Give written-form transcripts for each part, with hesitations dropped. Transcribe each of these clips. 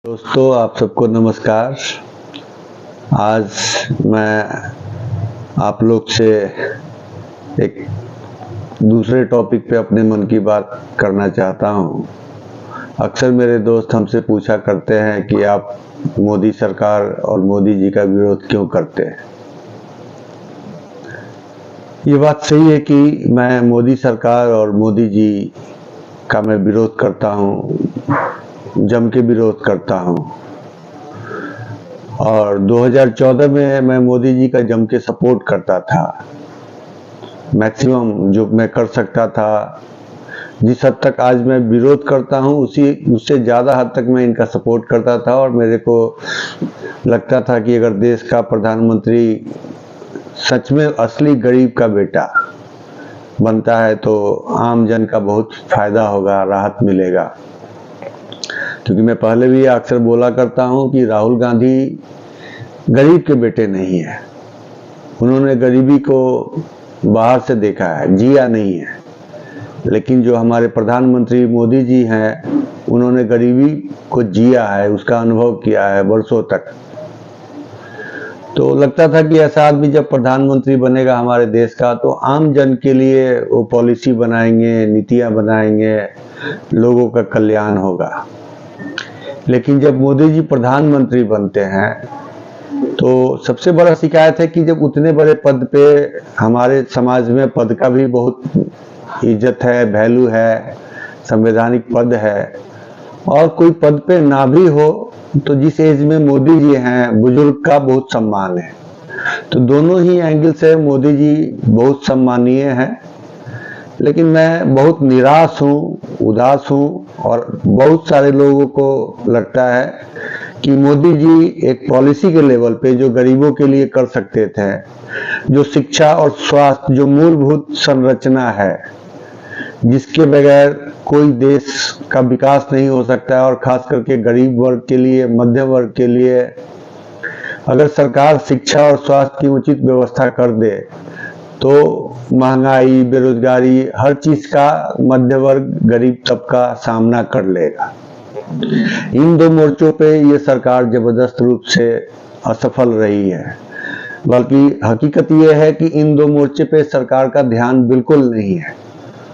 दोस्तों, आप सबको नमस्कार। आज मैं आप लोग से एक दूसरे टॉपिक पे अपने मन की बात करना चाहता हूँ। अक्सर मेरे दोस्त हमसे पूछा करते हैं कि आप मोदी सरकार और मोदी जी का विरोध क्यों करते हैं। ये बात सही है कि मैं मोदी सरकार और मोदी जी का मैं विरोध करता हूँ, जम के विरोध करता हूँ। और 2014 में मैं मोदी जी का जम के सपोर्ट करता था। मैक्सिमम जो मैं कर सकता था, जिस हद तक आज मैं विरोध करता हूँ उससे ज़्यादा हद तक मैं इनका सपोर्ट करता था। और मेरे को लगता था कि अगर देश का प्रधानमंत्री सच में असली गरीब का बेटा बनता है तो आम जन का बहुत फायदा होगा, राहत मिलेगा। क्योंकि मैं पहले भी अक्सर बोला करता हूं कि राहुल गांधी गरीब के बेटे नहीं है। उन्होंने गरीबी को बाहर से देखा है, जिया नहीं है। लेकिन जो हमारे प्रधानमंत्री मोदी जी हैं, उन्होंने गरीबी को जिया है, उसका अनुभव किया है वर्षों तक। तो लगता था कि ऐसा आदमी जब प्रधानमंत्री बनेगा हमारे देश का, तो आम जन के लिए वो पॉलिसी बनाएंगे, नीतियां बनाएंगे, लोगों का कल्याण होगा। लेकिन जब मोदी जी प्रधानमंत्री बनते हैं तो सबसे बड़ा शिकायत है कि जब उतने बड़े पद पे, हमारे समाज में पद का भी बहुत इज्जत है, वैल्यू है, संवैधानिक पद है, और कोई पद पे ना भी हो तो जिस एज में मोदी जी हैं, बुजुर्ग का बहुत सम्मान है। तो दोनों ही एंगल से मोदी जी बहुत सम्मानीय हैं। लेकिन मैं बहुत निराश हूँ, उदास हूँ, और बहुत सारे लोगों को लगता है कि मोदी जी एक पॉलिसी के लेवल पे जो गरीबों के लिए कर सकते थे, जो शिक्षा और स्वास्थ्य, जो मूलभूत संरचना है जिसके बगैर कोई देश का विकास नहीं हो सकता है, और खास करके गरीब वर्ग के लिए, मध्यम वर्ग के लिए अगर सरकार शिक्षा और स्वास्थ्य की उचित व्यवस्था कर दे तो महंगाई, बेरोजगारी, हर चीज का मध्य वर्ग, गरीब तबका सामना कर लेगा। इन दो मोर्चों पे ये सरकार जबरदस्त रूप से असफल रही है। बल्कि हकीकत ये है कि इन दो मोर्चे पे सरकार का ध्यान बिल्कुल नहीं है।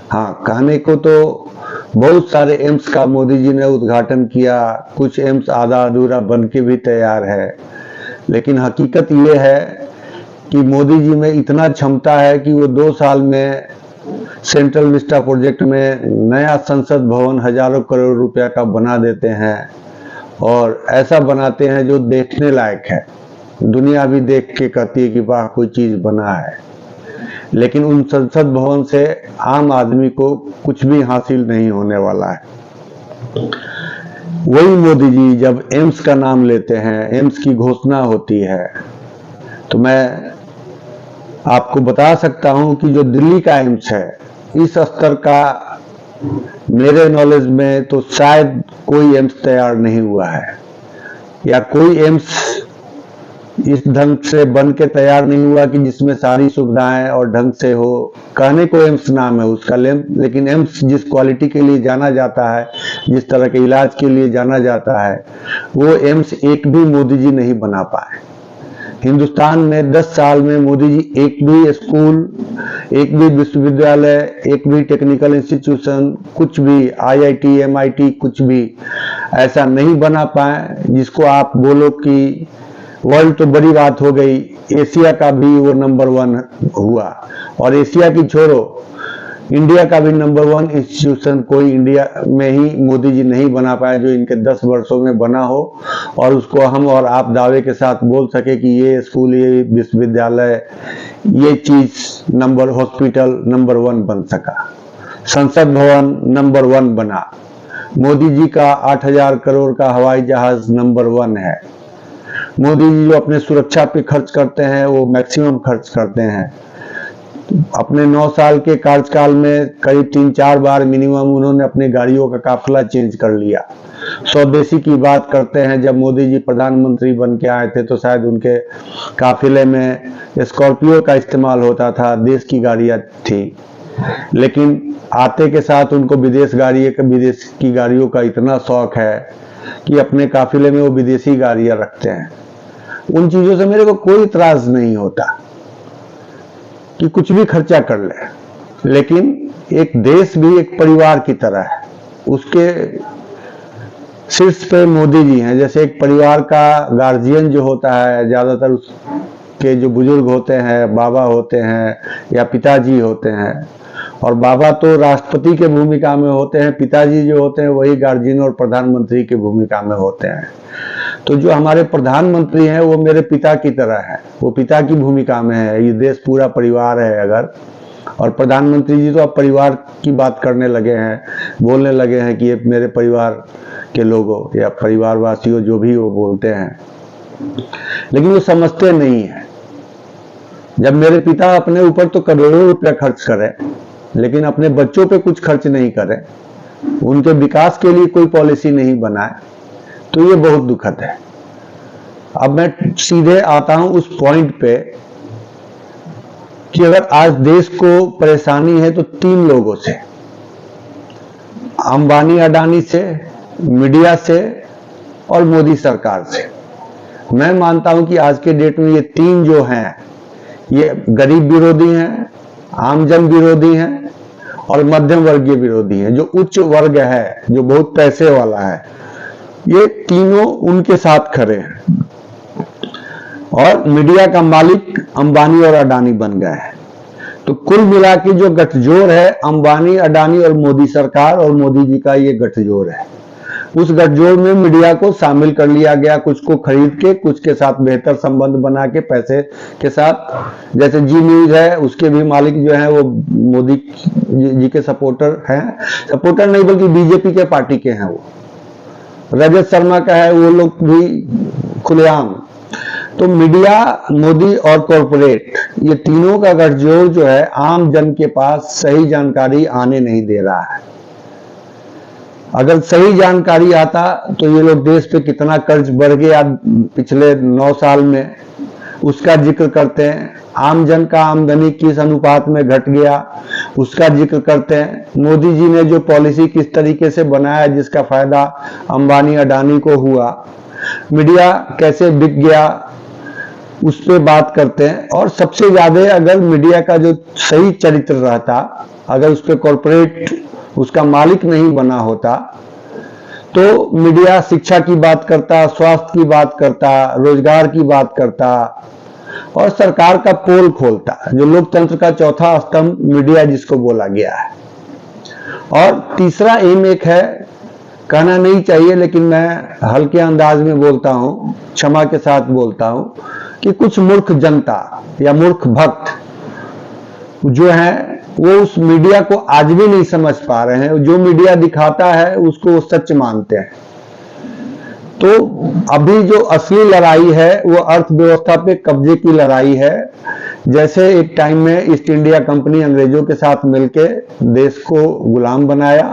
हाँ, कहने को तो बहुत सारे एम्स का मोदी जी ने उद्घाटन किया, कुछ एम्स आधा अधूरा बन के भी तैयार है। लेकिन हकीकत ये है कि मोदी जी में इतना क्षमता है कि वो 2 साल में सेंट्रल विस्टा प्रोजेक्ट में नया संसद भवन हजारों करोड़ रुपया का बना देते हैं, और ऐसा बनाते हैं जो देखने लायक है। दुनिया भी देख के कहती है कि वाह, कोई चीज बना है। लेकिन उन संसद भवन से आम आदमी को कुछ भी हासिल नहीं होने वाला है। वही मोदी जी जब एम्स का नाम लेते हैं, एम्स की घोषणा होती है, तो मैं आपको बता सकता हूं कि जो दिल्ली का एम्स है, इस स्तर का मेरे नॉलेज में तो शायद कोई एम्स तैयार नहीं हुआ है, या कोई एम्स इस ढंग से बन के तैयार नहीं हुआ कि जिसमें सारी सुविधाएं और ढंग से हो। कहने को एम्स नाम है उसका, लेकिन एम्स जिस क्वालिटी के लिए जाना जाता है, जिस तरह के इलाज के लिए जाना जाता है, वो एम्स एक भी मोदी जी नहीं बना पाए। हिंदुस्तान में 10 साल में मोदी जी एक भी स्कूल, एक भी विश्वविद्यालय, एक भी टेक्निकल इंस्टीट्यूशन, कुछ भी IIT, MIT, कुछ भी ऐसा नहीं बना पाए जिसको आप बोलो कि वर्ल्ड तो बड़ी बात हो गई, एशिया का भी वो नंबर 1 हुआ। और एशिया की छोड़ो, इंडिया का भी नंबर 1 इंस्टीट्यूशन कोई इंडिया में ही मोदी जी नहीं बना पाए जो इनके 10 वर्षों में बना हो, और उसको हम और आप दावे के साथ बोल सके कि ये स्कूल, ये विश्वविद्यालय, ये चीज नंबर, हॉस्पिटल नंबर 1 बन सका, संसद भवन नंबर 1 बना, मोदी जी का 8000 करोड़ का हवाई जहाज नंबर 1 है। मोदी जी जो अपने सुरक्षा पे खर्च करते हैं वो मैक्सिमम खर्च करते हैं। अपने 9 साल के कार्यकाल में करीब 3-4 बार मिनिमम उन्होंने अपनी गाड़ियों का काफिला चेंज कर लिया। स्वदेशी की बात करते हैं, जब मोदी जी प्रधानमंत्री बन के आए थे तो शायद उनके काफिले में स्कॉर्पियो का इस्तेमाल होता था, देश की गाड़ियां थी। लेकिन आते के साथ उनको विदेश की गाड़ियों का इतना शौक है कि अपने काफिले में वो विदेशी गाड़ियां रखते हैं। उन चीजों से मेरे को कोई इतराज नहीं होता कि कुछ भी खर्चा कर ले, लेकिन एक देश भी एक परिवार की तरह है। उसके शीर्ष पे मोदी जी हैं। जैसे एक परिवार का गार्जियन जो होता है, ज्यादातर उसके जो बुजुर्ग होते हैं, बाबा होते हैं या पिताजी होते हैं, और बाबा तो राष्ट्रपति के भूमिका में होते हैं, पिताजी जो होते हैं वही गार्जियन और प्रधानमंत्री की भूमिका में होते हैं। तो जो हमारे प्रधानमंत्री हैं वो मेरे पिता की तरह है, वो पिता की भूमिका में है। ये देश पूरा परिवार है अगर, और प्रधानमंत्री जी तो अब परिवार की बात करने लगे हैं, बोलने लगे हैं कि ये मेरे परिवार के लोगों या परिवारवासियों, जो भी वो बोलते हैं, लेकिन वो समझते नहीं है। जब मेरे पिता अपने ऊपर तो करोड़ों रुपया खर्च करें, लेकिन अपने बच्चों पे कुछ खर्च नहीं करें, उनके विकास के लिए कोई पॉलिसी नहीं बनाए, तो ये बहुत दुखद है। अब मैं सीधे आता हूं उस पॉइंट पे कि अगर आज देश को परेशानी है तो 3 लोगों से, अंबानी अडानी से, मीडिया से और मोदी सरकार से। मैं मानता हूं कि आज के डेट में ये 3 जो हैं, ये गरीब विरोधी हैं, आमजन विरोधी हैं और मध्यम वर्गीय विरोधी हैं। जो उच्च वर्ग है, जो बहुत पैसे वाला है, ये तीनों उनके साथ खड़े हैं और मीडिया का मालिक अंबानी और अडानी बन गए हैं। तो कुल मिला के जो गठजोड़ है, अंबानी, अडानी और मोदी सरकार और मोदी जी का ये गठजोड़ है। उस गठजोड़ में मीडिया को शामिल कर लिया गया, कुछ को खरीद के, कुछ के साथ बेहतर संबंध बना के पैसे के साथ। जैसे जी न्यूज है, उसके भी मालिक जो है वो मोदी जी के सपोर्टर हैं, सपोर्टर नहीं बल्कि बीजेपी के पार्टी के हैं। वो रजत शर्मा का है, वो लोग भी खुलेआम। तो मीडिया, मोदी और कॉरपोरेट, ये तीनों का गठजोड़ जो है आम जन के पास सही जानकारी आने नहीं दे रहा है। अगर सही जानकारी आता तो ये लोग देश पे कितना कर्ज बढ़ गया पिछले 9 साल में, उसका जिक्र करते हैं। आम जन का आमदनी किस अनुपात में घट गया, उसका जिक्र करते हैं। मोदी जी ने जो पॉलिसी किस तरीके से बनाया जिसका फायदा अंबानी अडानी को हुआ, मीडिया कैसे बिक गया, उस पर बात करते हैं। और सबसे ज्यादा अगर मीडिया का जो सही चरित्र रहता, अगर उस पर कॉर्पोरेट उसका मालिक नहीं बना होता, तो मीडिया शिक्षा की बात करता, स्वास्थ्य की बात करता, रोजगार की बात करता और सरकार का पोल खोलता। जो लोकतंत्र का चौथा स्तंभ मीडिया जिसको बोला गया है। और तीसरा एम एक है, कहना नहीं चाहिए लेकिन मैं हल्के अंदाज में बोलता हूं, क्षमा के साथ बोलता हूं, कि कुछ मूर्ख जनता या मूर्ख भक्त जो है वो उस मीडिया को आज भी नहीं समझ पा रहे हैं। जो मीडिया दिखाता है उसको वो सच मानते हैं। तो अभी जो असली लड़ाई है वो अर्थव्यवस्था पे कब्जे की लड़ाई है। जैसे एक टाइम में ईस्ट इंडिया कंपनी अंग्रेजों के साथ मिलके देश को गुलाम बनाया,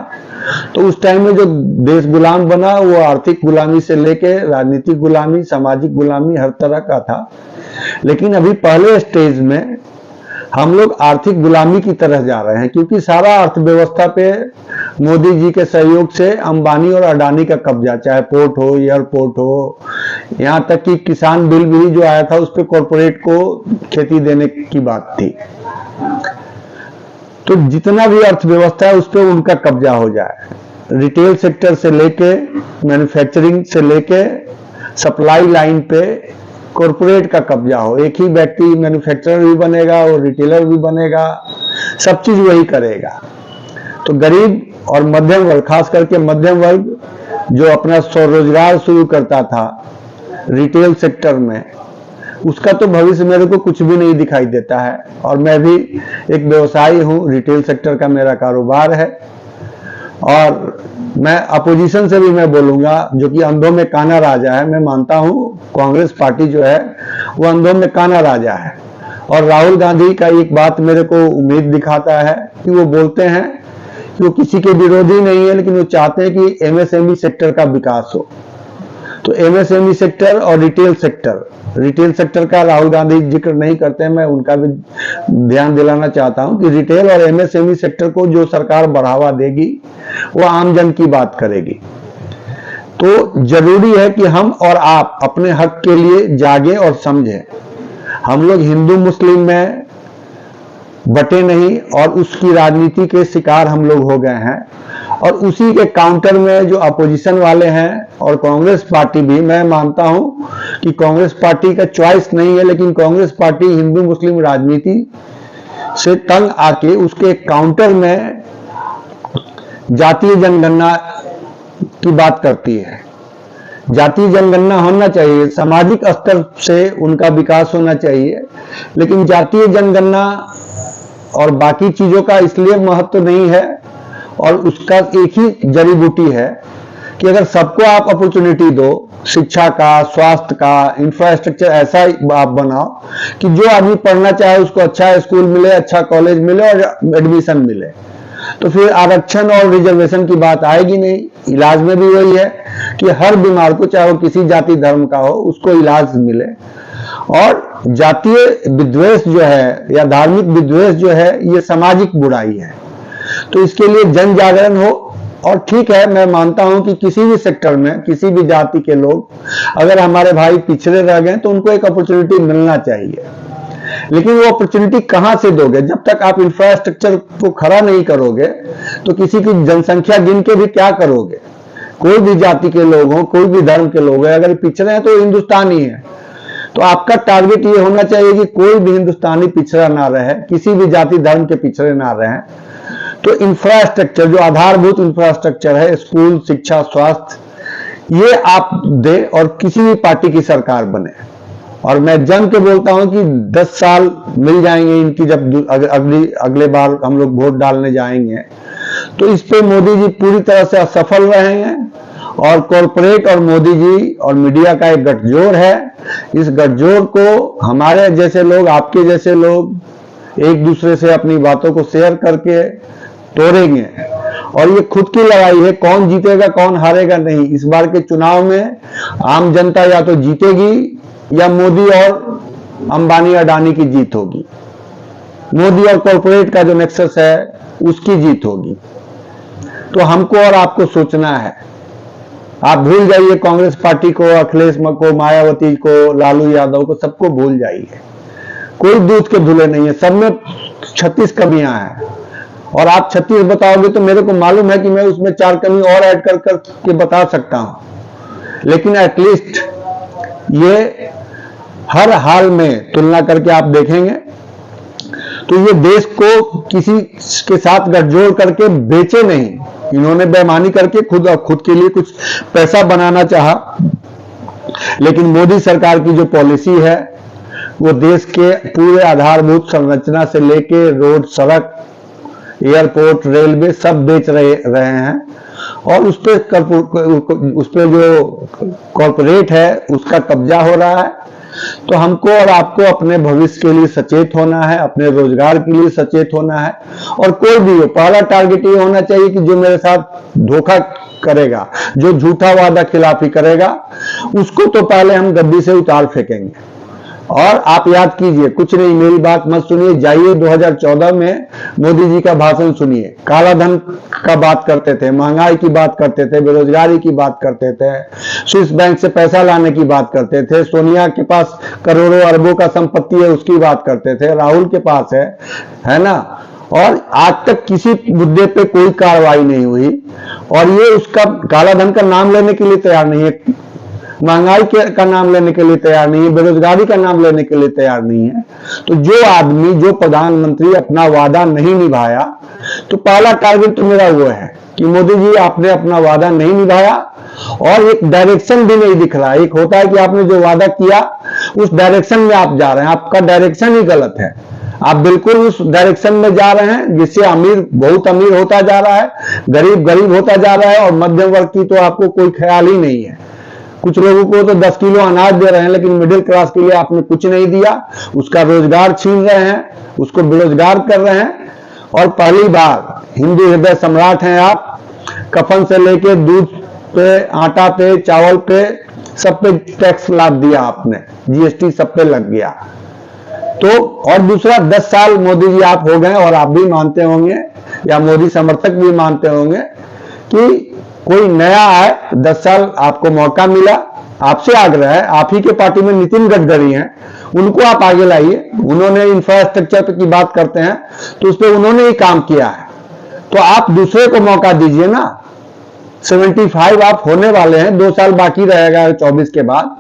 तो उस टाइम में जो देश गुलाम बना वो आर्थिक गुलामी से लेके राजनीतिक गुलामी, सामाजिक गुलामी, हर तरह का था। लेकिन अभी पहले स्टेज में हम लोग आर्थिक गुलामी की तरह जा रहे हैं, क्योंकि सारा अर्थव्यवस्था पे मोदी जी के सहयोग से अंबानी और अडानी का कब्जा, चाहे पोर्ट हो, एयरपोर्ट हो, यहां तक कि किसान बिल भी जो आया था उस पे कॉर्पोरेट को खेती देने की बात थी। तो जितना भी अर्थव्यवस्था है उस पे उनका कब्जा हो जाए। रिटेल सेक्टर से लेके, मैन्युफैक्चरिंग से लेके, सप्लाई लाइन पे कॉर्पोरेट का कब्जा हो। एक ही व्यक्ति मैन्युफैक्चरर भी बनेगा और रिटेलर भी बनेगा, सब चीज वही करेगा। तो गरीब और मध्यम वर्ग, खास करके मध्यम वर्ग जो अपना स्वरोजगार शुरू करता था रिटेल सेक्टर में, उसका तो भविष्य मेरे को कुछ भी नहीं दिखाई देता है। और मैं भी एक व्यवसायी हूं, रिटेल सेक्टर का मेरा कारोबार है। और मैं अपोजिशन से भी मैं बोलूंगा, जो कि अंधों में काना राजा है। मैं मानता हूं कांग्रेस पार्टी जो है वो अंधों में काना राजा है। और राहुल गांधी का एक बात मेरे को उम्मीद दिखाता है कि वो बोलते हैं कि वो किसी के विरोधी नहीं है, लेकिन वो चाहते हैं कि एमएसएमई सेक्टर का विकास हो। तो एमएसएमई सेक्टर और रिटेल सेक्टर का राहुल गांधी जिक्र नहीं करते हैं। मैं उनका भी ध्यान दिलाना चाहता हूं कि रिटेल और एमएसएमई सेक्टर को जो सरकार बढ़ावा देगी वो आम जन की बात करेगी। तो जरूरी है कि हम और आप अपने हक के लिए जागें और समझें। हम लोग हिंदू मुस्लिम में बटे नहीं और उसकी राजनीति के शिकार हम लोग हो गए हैं, और उसी के काउंटर में जो अपोजिशन वाले हैं और कांग्रेस पार्टी भी, मैं मानता हूं कि कांग्रेस पार्टी का चॉइस नहीं है, लेकिन कांग्रेस पार्टी हिंदू मुस्लिम राजनीति से तंग आके उसके काउंटर में जातीय जनगणना की बात करती है। जातीय जनगणना होना चाहिए, सामाजिक स्तर से उनका विकास होना चाहिए, लेकिन जातीय जनगणना और बाकी चीजों का इसलिए महत्व नहीं है, और उसका एक ही जड़ी बूटी है कि अगर सबको आप अपॉर्चुनिटी दो, शिक्षा का, स्वास्थ्य का, इंफ्रास्ट्रक्चर ऐसा आप बनाओ कि जो आदमी पढ़ना चाहे उसको अच्छा स्कूल मिले, अच्छा कॉलेज मिले और एडमिशन मिले, तो फिर आरक्षण और रिजर्वेशन की बात आएगी नहीं। इलाज में भी वही है कि हर बीमार को, चाहे वो किसी जाति धर्म का हो, उसको इलाज मिले। और जातीय विद्वेष जो है या धार्मिक विद्वेष जो है, ये सामाजिक बुराई है। तो इसके लिए जन जागरण हो। और ठीक है, मैं मानता हूं कि किसी भी सेक्टर में किसी भी जाति के लोग अगर हमारे भाई पिछड़े रह गए तो उनको एक अपॉर्चुनिटी मिलना चाहिए, लेकिन वो अपॉर्चुनिटी कहां से दोगे? जब तक आप इंफ्रास्ट्रक्चर को खड़ा नहीं करोगे तो किसी की जनसंख्या गिन के भी क्या करोगे? कोई भी जाति के लोग हो, कोई भी धर्म के लोग हैं, अगर पिछड़े हैं तो हिंदुस्तानी है। तो आपका टारगेट ये होना चाहिए कि कोई भी हिंदुस्तानी पिछड़ा ना रहे, किसी भी जाति धर्म के पिछड़े ना रहे। तो इंफ्रास्ट्रक्चर, जो आधारभूत इंफ्रास्ट्रक्चर है, स्कूल, शिक्षा, स्वास्थ्य, ये आप दे और किसी भी पार्टी की सरकार बने। और मैं जम के बोलता हूं कि 10 साल मिल जाएंगे इनकी, जब अगले बार हम लोग वोट डालने जाएंगे तो इस पे मोदी जी पूरी तरह से असफल रहे हैं। और कॉरपोरेट और मोदी जी और मीडिया का एक गठजोड़ है। इस गठजोड़ को हमारे जैसे लोग, आपके जैसे लोग एक दूसरे से अपनी बातों को शेयर करके तोड़ेंगे। और ये खुद की लड़ाई है, कौन जीतेगा कौन हारेगा नहीं। इस बार के चुनाव में आम जनता या तो जीतेगी या मोदी और अंबानी अडानी की जीत होगी। मोदी और कॉरपोरेट का जो नेक्सस है उसकी जीत होगी। तो हमको और आपको सोचना है। आप भूल जाइए कांग्रेस पार्टी को, अखिलेश को, मायावती को, लालू यादव को, सबको भूल जाइए। कोई दूध के धुले नहीं है, सब में 36 कमियां हैं। और आप 36 बताओगे तो मेरे को मालूम है कि मैं उसमें 4 कमी और ऐड कर के बता सकता हूं, लेकिन एटलीस्ट ये हर हाल में तुलना करके आप देखेंगे तो ये देश को किसी के साथ गठजोड़ करके बेचे नहीं। इन्होंने बेईमानी करके खुद के लिए कुछ पैसा बनाना चाहा, लेकिन मोदी सरकार की जो पॉलिसी है वो देश के पूरे आधारभूत संरचना से लेके रोड, सड़क, एयरपोर्ट, रेलवे सब बेच रहे हैं। और उस पे जो कॉर्पोरेट है उसका कब्जा हो रहा है। तो हमको और आपको अपने भविष्य के लिए सचेत होना है, अपने रोजगार के लिए सचेत होना है। और कोई भी हो, पहला टारगेट ये होना चाहिए कि जो मेरे साथ धोखा करेगा, जो झूठा वादा खिलाफी करेगा, उसको तो पहले हम गद्दी से उतार फेंकेंगे। और आप याद कीजिए, कुछ नहीं, मेरी बात मत सुनिए, जाइए 2014 में मोदी जी का भाषण सुनिए। काला धन का बात करते थे, महंगाई की बात करते थे, बेरोजगारी की बात करते थे, स्विस बैंक से पैसा लाने की बात करते थे, सोनिया के पास करोड़ों अरबों का संपत्ति है उसकी बात करते थे, राहुल के पास है ना। और आज तक किसी मुद्दे पे कोई कार्रवाई नहीं हुई। और ये उसका काला धन का नाम लेने के लिए तैयार नहीं है, महंगाई का नाम लेने के लिए तैयार नहीं है, बेरोजगारी का नाम लेने के लिए तैयार नहीं है। तो जो आदमी, जो प्रधानमंत्री अपना वादा नहीं निभाया, तो पहला टारगेट तो मेरा वो है कि मोदी जी आपने अपना वादा नहीं निभाया और एक डायरेक्शन भी नहीं दिख रहा। एक होता है कि आपने जो वादा किया उस डायरेक्शन में आप जा रहे हैं, आपका डायरेक्शन ही गलत है। आप बिल्कुल उस डायरेक्शन में जा रहे हैं जिससे अमीर बहुत अमीर होता जा रहा है, गरीब गरीब होता जा रहा है, और मध्यम वर्ग की तो आपको कोई ख्याल ही नहीं है। कुछ लोगों को तो 10 किलो अनाज दे रहे हैं, लेकिन मिडिल क्लास के लिए आपने कुछ नहीं दिया। उसका रोजगार छीन रहे हैं, उसको बेरोजगार कर रहे हैं। और पहली बार हिंदू हृदय सम्राट हैं आप, कफन से लेके दूध पे, आटा पे, चावल पे, सब पे टैक्स लाद दिया आपने, जीएसटी सब पे लग गया। तो और दूसरा, 10 साल मोदी जी आप हो गए और आप भी मानते होंगे या मोदी समर्थक भी मानते होंगे कि कोई नया आए, 10 साल आपको मौका मिला, आपसे आग्रह है, आप ही के पार्टी में नितिन गडकरी हैं, उनको आप आगे लाइए। उन्होंने इंफ्रास्ट्रक्चर की बात करते हैं तो उस पर उन्होंने ही काम किया है, तो आप दूसरे को मौका दीजिए ना। 75 आप होने वाले हैं, 2 साल बाकी रहेगा 24 के बाद,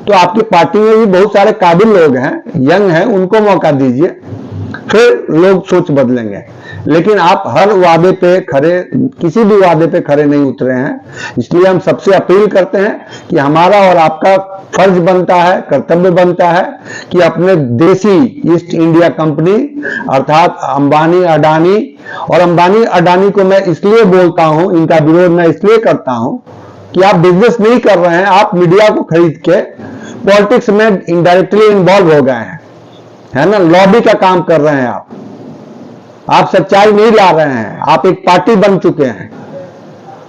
तो आपकी पार्टी में भी बहुत सारे काबिल लोग हैं, यंग हैं, उनको मौका दीजिए, फिर लोग सोच बदलेंगे। लेकिन आप हर वादे पे खरे, किसी भी वादे पे खरे नहीं उतरे हैं। इसलिए हम सबसे अपील करते हैं कि हमारा और आपका फर्ज बनता है, कर्तव्य बनता है कि अपने देसी ईस्ट इंडिया कंपनी अर्थात अंबानी अडानी, और अंबानी अडानी को मैं इसलिए बोलता हूं, इनका विरोध मैं इसलिए करता हूं कि आप बिजनेस नहीं कर रहे हैं, आप मीडिया को खरीद के पॉलिटिक्स में इनडायरेक्टली इन्वॉल्व हो गए हैं, है ना, लॉबी का काम कर रहे हैं आप सच्चाई नहीं ला रहे हैं, आप एक पार्टी बन चुके हैं।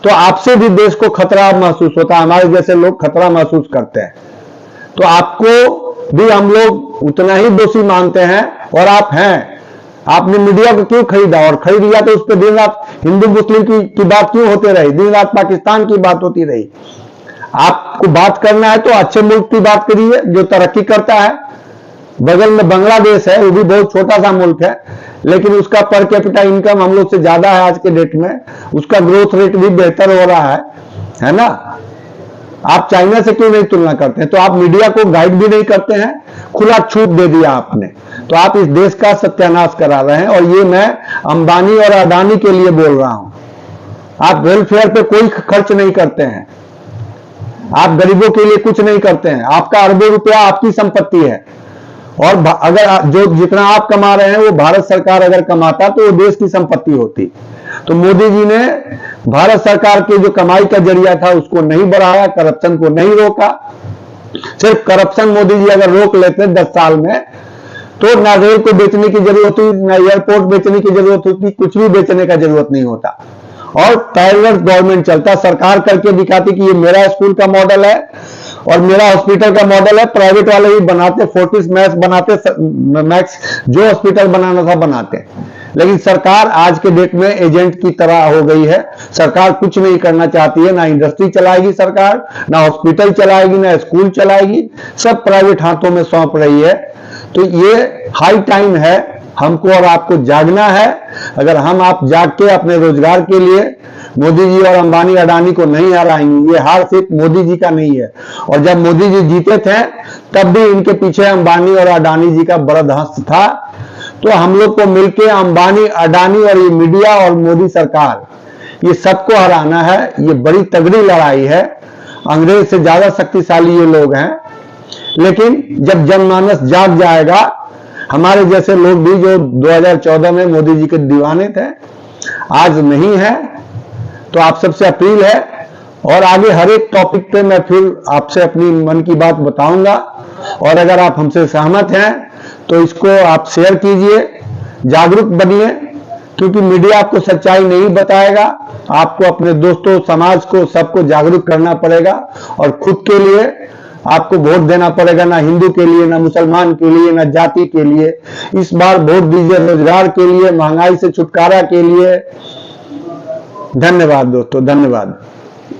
तो आपसे भी देश को खतरा महसूस होता है, हमारे जैसे लोग खतरा महसूस करते हैं, तो आपको भी हम लोग उतना ही दोषी मानते हैं, और आप हैं। आपने मीडिया को क्यों खरीदा, और खरीद लिया तो उस पर दिन रात हिंदू मुस्लिम की बात क्यों होती रही, दिन रात पाकिस्तान की बात होती रही। आपको बात करना है तो अच्छे मुल्क की बात करिए जो तरक्की करता है। बगल में बांग्लादेश है, वो भी बहुत छोटा सा मुल्क है, लेकिन उसका पर कैपिटा इनकम हम लोग से ज्यादा है आज के डेट में, उसका ग्रोथ रेट भी बेहतर हो रहा है ना। आप चाइना से क्यों नहीं तुलना करते हैं? तो आप मीडिया को गाइड भी नहीं करते हैं, खुला छूट दे दिया आपने, तो आप इस देश का सत्यानाश करा रहे हैं। और ये मैं अंबानी और अडानी के लिए बोल रहा हूं। आप वेलफेयर पे कोई खर्च नहीं करते हैं, आप गरीबों के लिए कुछ नहीं करते हैं, आपका अरबों रुपया आपकी संपत्ति है, और अगर जो जितना आप कमा रहे हैं वो भारत सरकार अगर कमाता तो वो देश की संपत्ति होती। तो मोदी जी ने भारत सरकार के जो कमाई का जरिया था उसको नहीं बढ़ाया, करप्शन को नहीं रोका। सिर्फ करप्शन मोदी जी अगर रोक लेते 10 साल में तो ना रेल को बेचने की जरूरत हुई, ना एयरपोर्ट बेचने की जरूरत होती, कुछ भी बेचने का जरूरत नहीं होता, और पैरेलल गवर्नमेंट चलता, सरकार करके दिखाती कि ये मेरा स्कूल का मॉडल है और मेरा हॉस्पिटल का मॉडल है। प्राइवेट वाले भी बनाते, फोर्टिस मैक्स बनाते, मैक्स जो हॉस्पिटल बनाना था बनाते, लेकिन सरकार आज के डेट में एजेंट की तरह हो गई है। सरकार कुछ नहीं करना चाहती है, ना इंडस्ट्री चलाएगी सरकार, ना हॉस्पिटल चलाएगी, ना स्कूल चलाएगी, सब प्राइवेट हाथों में सौंप रही है। तो ये हाई टाइम है, हमको और आपको जागना है। अगर हम आप जाग के अपने रोजगार के लिए मोदी जी और अंबानी अडानी को नहीं हराएंगे, ये हार सिर्फ मोदी जी का नहीं है। और जब मोदी जी जीते थे तब भी इनके पीछे अंबानी और अडानी जी का बड़ा हस्त था। तो हम लोग को मिलकर अंबानी अडानी और ये मीडिया और मोदी सरकार, ये सबको हराना है। ये बड़ी तगड़ी लड़ाई है, अंग्रेज से ज्यादा शक्तिशाली ये लोग हैं। लेकिन जब जनमानस जाग जाएगा, हमारे जैसे लोग भी जो 2014 में मोदी जी के दीवाने थे आज नहीं है, तो आप सबसे अपील है। और आगे हर एक टॉपिक पे मैं फिर आपसे अपनी मन की बात बताऊंगा, और अगर आप हमसे सहमत हैं तो इसको आप शेयर कीजिए, जागरूक बनिए, क्योंकि मीडिया आपको सच्चाई नहीं बताएगा। आपको अपने दोस्तों, समाज को, सबको जागरूक करना पड़ेगा, और खुद के लिए आपको वोट देना पड़ेगा, ना हिंदू के लिए, ना मुसलमान के लिए, ना जाति के लिए। इस बार वोट दीजिए रोजगार के लिए, महंगाई से छुटकारा के लिए। धन्यवाद दोस्तों, धन्यवाद।